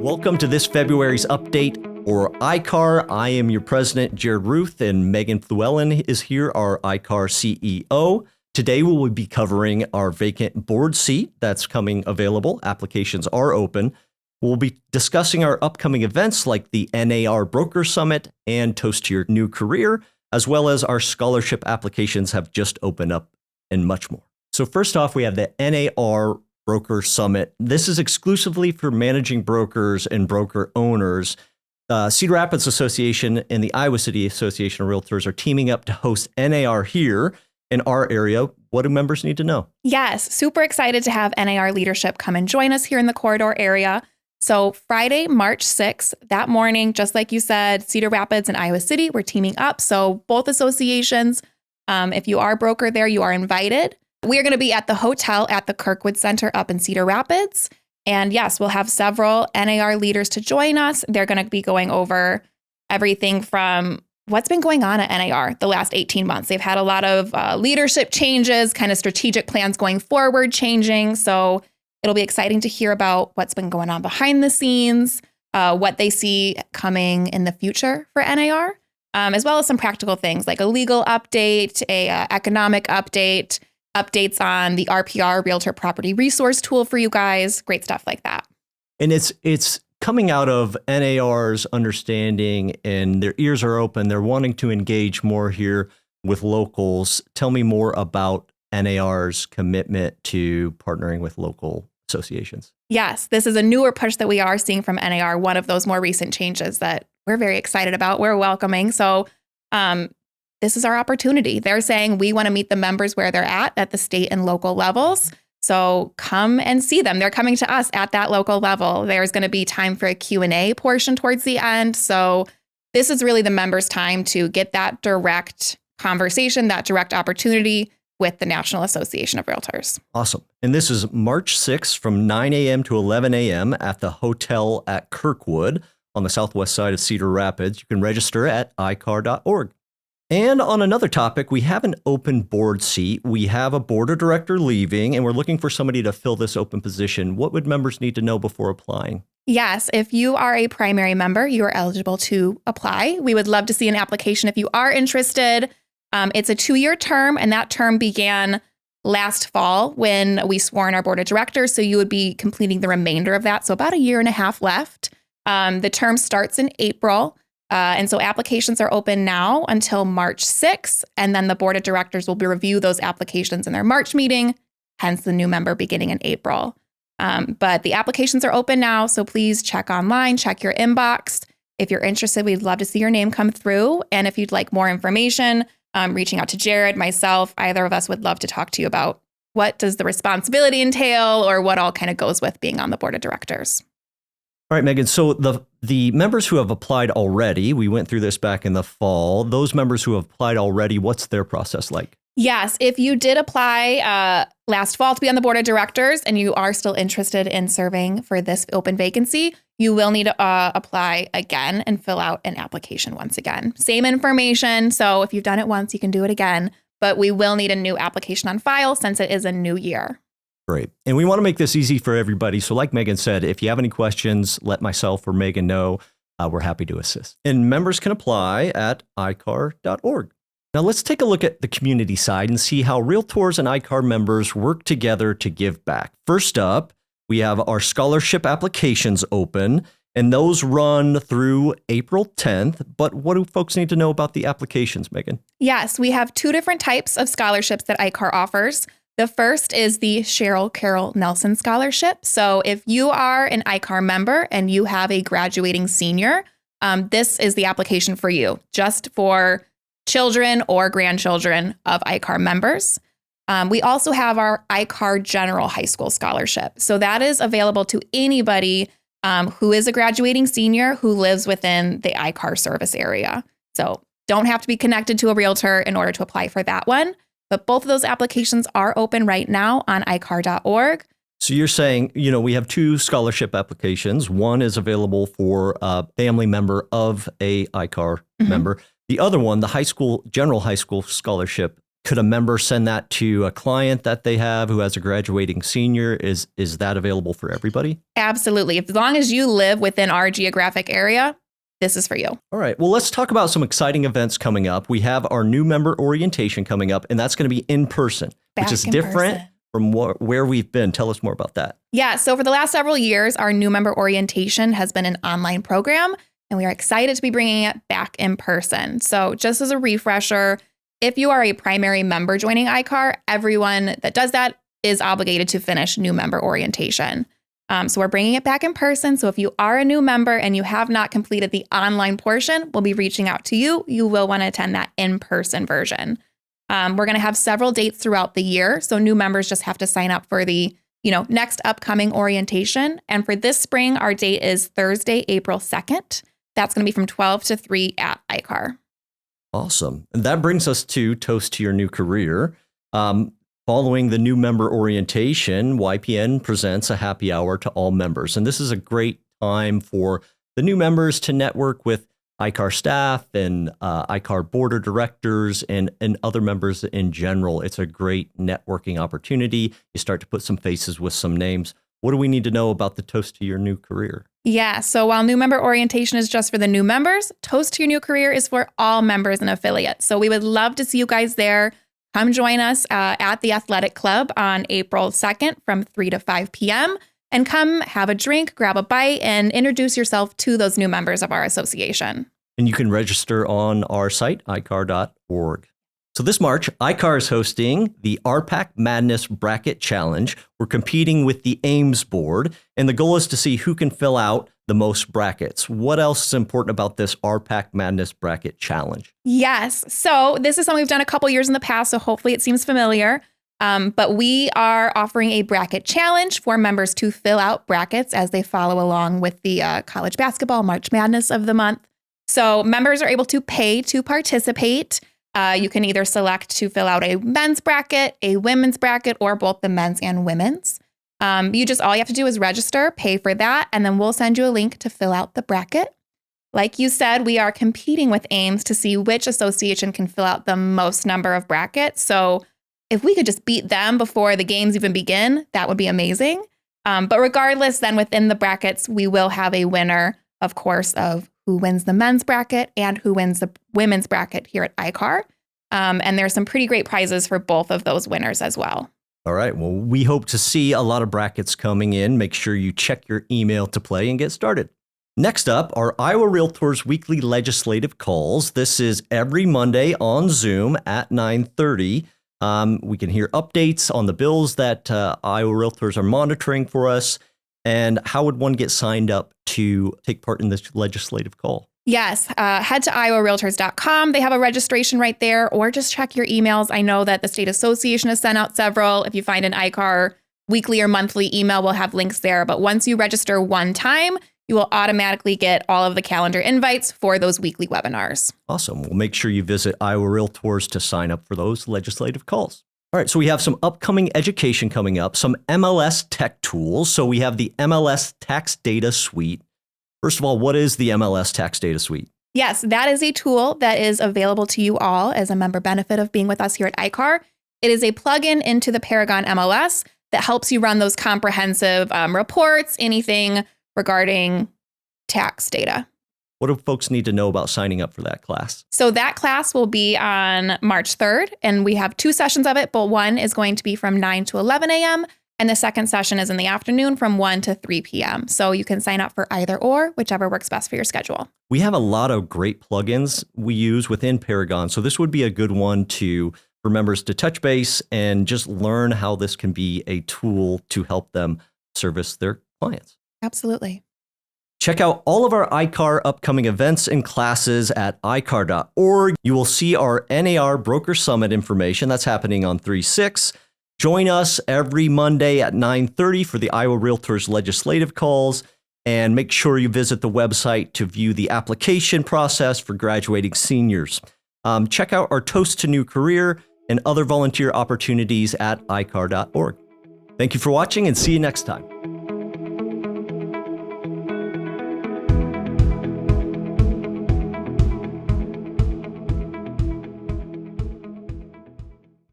Welcome to this February's update for ICAAR. I am your president, Jared Ruth, and Megan Flewellyn is here, our ICAAR CEO. Today, we will be covering our vacant board seat that's coming available. Applications are open. We'll be discussing our upcoming events like the NAR Broker Summit and Toast to Your New Career, as well as our scholarship applications have just opened up and much more. So first off, we have the NAR Broker Summit. This is exclusively for managing brokers and broker owners. Cedar Rapids Association and the Iowa City Association of Realtors are teaming up to host NAR here in our area. What do members need to know? Yes, super excited to have NAR leadership come and join us here in the corridor area. So Friday, March 6th, that morning, just like you said, Cedar Rapids and Iowa City, we're teaming up. So both associations, if you are a broker there, you are invited. We are going to be at the hotel at the Kirkwood Center up in Cedar Rapids. And yes, we'll have several NAR leaders to join us. They're going to be going over everything from what's been going on at NAR the last 18 months. They've had a lot of leadership changes, kind of strategic plans going forward changing. So it'll be exciting to hear about what's been going on behind the scenes, what they see coming in the future for NAR, as well as some practical things like a legal update, a economic update, updates on the RPAC Realtor Property Resource Tool for you guys, great stuff like that. And it's coming out of NAR's understanding, and their ears are open. They're wanting to engage more here with locals. Tell me more about NAR's commitment to partnering with local associations. Yes, this is a newer push that we are seeing from NAR, one of those more recent changes that we're very excited about. We're welcoming. So this is our opportunity. They're saying we want to meet the members where they're at the state and local levels. So come and see them. They're coming to us at that local level. There's going to be time for a Q&A portion towards the end. So this is really the members' time to get that direct conversation, that direct opportunity with the National Association of Realtors. Awesome. And this is March 6th from 9 a.m. to 11 a.m. at the hotel at Kirkwood on the southwest side of Cedar Rapids. You can register at ICAAR.org. And on another topic, we have an open board seat. We have a board of director leaving, and we're looking for somebody to fill this open position. What would members need to know before applying? Yes, if you are a primary member, you are eligible to apply. We would love to see an application if you are interested. It's a 2-year term, and that term began last fall when we swore in our board of directors. So you would be completing the remainder of that. So about a year and a half left. The term starts in April. And so applications are open now until March 6th, and then the board of directors will review those applications in their March meeting, hence the new member beginning in April. But the applications are open now, so please check online, check your inbox. If you're interested, we'd love to see your name come through. And if you'd like more information, reaching out to Jared, myself, either of us would love to talk to you about what does the responsibility entail or what all kind of goes with being on the board of directors. All right, Megan. So the members who have applied already, we went through this back in the fall. Those members who have applied already, what's their process like? Yes, if you did apply last fall to be on the board of directors and you are still interested in serving for this open vacancy, you will need to apply again and fill out an application once again. Same information. So if you've done it once, you can do it again. But we will need a new application on file since it is a new year. Great. And we want to make this easy for everybody. So like Megan said, if you have any questions, let myself or Megan know. We're happy to assist. And members can apply at ICAAR.org. Now let's take a look at the community side and see how Realtors and ICAAR members work together to give back. First up, we have our scholarship applications open, and those run through April 10th. But what do folks need to know about the applications, Megan? Yes, we have 2 different types of scholarships that ICAAR offers. The first is the Cheryl Carroll Nelson Scholarship. So if you are an ICAAR member and you have a graduating senior, this is the application for you, just for children or grandchildren of ICAAR members. We also have our ICAAR General High School Scholarship. So that is available to anybody who is a graduating senior who lives within the ICAAR service area. So don't have to be connected to a realtor in order to apply for that one. But both of those applications are open right now on ICAAR.org. So you're saying, we have 2 scholarship applications. One is available for a family member of a ICAAR member. The other one, the general high school scholarship, Could a member send that to a client that they have who has a graduating senior? Is that available for everybody? Absolutely. As long as you live within our geographic area, this is for you. All right. Well, let's talk about some exciting events coming up. We have our new member orientation coming up, and that's going to be in person, which is different from where we've been. Tell us more about that. Yeah. So for the last several years, our new member orientation has been an online program, and we are excited to be bringing it back in person. So just as a refresher, if you are a primary member joining ICAAR, everyone that does that is obligated to finish new member orientation. So we're bringing it back in person. So if you are a new member and you have not completed the online portion, we'll be reaching out to you. You will want to attend that in-person version. We're going to have several dates throughout the year. So new members just have to sign up for the next upcoming orientation. And for this spring, our date is Thursday, April 2nd. That's going to be from 12 to 3 at ICAAR. Awesome. And that brings us to Toast to Your New Career. Following the new member orientation, YPN presents a happy hour to all members. And this is a great time for the new members to network with ICAAR staff and ICAAR board of directors and other members in general. It's a great networking opportunity. You start to put some faces with some names. What do we need to know about the Toast to Your New Career? Yeah, so while new member orientation is just for the new members, Toast to Your New Career is for all members and affiliates. So we would love to see you guys there. Come join us at the Athletic Club on April 2nd from 3 to 5 p.m. and come have a drink, grab a bite, and introduce yourself to those new members of our association. And you can register on our site, ICAAR.org. So this March, ICAAR is hosting the RPAC Madness Bracket Challenge. We're competing with the Ames board, and the goal is to see who can fill out the most brackets. What else is important about this RPAC Madness Bracket Challenge? Yes. So this is something we've done a couple years in the past, so hopefully it seems familiar. But we are offering a bracket challenge for members to fill out brackets as they follow along with the college basketball March Madness of the month. So members are able to pay to participate. You can either select to fill out a men's bracket, a women's bracket, or both the men's and women's. All you have to do is register, pay for that, and then we'll send you a link to fill out the bracket. Like you said, we are competing with Ames to see which association can fill out the most number of brackets. So if we could just beat them before the games even begin, that would be amazing. But regardless, then within the brackets, we will have a winner, of course, of who wins the men's bracket and who wins the women's bracket here at ICAAR. And there's some pretty great prizes for both of those winners as well. All right. Well, we hope to see a lot of brackets coming in. Make sure you check your email to play and get started. Next up, our Iowa Realtors weekly legislative calls. This is every Monday on Zoom at 9:30. We can hear updates on the bills that Iowa Realtors are monitoring for us. And how would one get signed up to take part in this legislative call? Yes, head to iowarealtors.com. They have a registration right there, or just check your emails. I know that the state association has sent out several. If you find an ICAAR weekly or monthly email, we'll have links there. But once you register one time, you will automatically get all of the calendar invites for those weekly webinars. Awesome. We'll make sure you visit Iowa Realtors to sign up for those legislative calls. All right, so we have some upcoming education coming up, some MLS tech tools. So we have the MLS Tax Data Suite. First of all, what is the MLS Tax Data Suite? Yes, that is a tool that is available to you all as a member benefit of being with us here at ICAAR. It is a plugin into the Paragon MLS that helps you run those comprehensive reports, anything regarding tax data. What do folks need to know about signing up for that class? So that class will be on March 3rd, and we have 2 sessions of it, but one is going to be from 9 to 11 a.m., and the second session is in the afternoon from 1 to 3 p.m. So you can sign up for either or, whichever works best for your schedule. We have a lot of great plugins we use within Paragon, so this would be a good one for members to touch base and just learn how this can be a tool to help them service their clients. Absolutely. Check out all of our ICAAR upcoming events and classes at ICAAR.org. You will see our NAR Broker Summit information. That's happening on 3/6. Join us every Monday at 9:30 for the Iowa Realtors legislative calls. And make sure you visit the website to view the application process for graduating seniors. Check out our Toast to New Career and other volunteer opportunities at ICAAR.org. Thank you for watching and see you next time.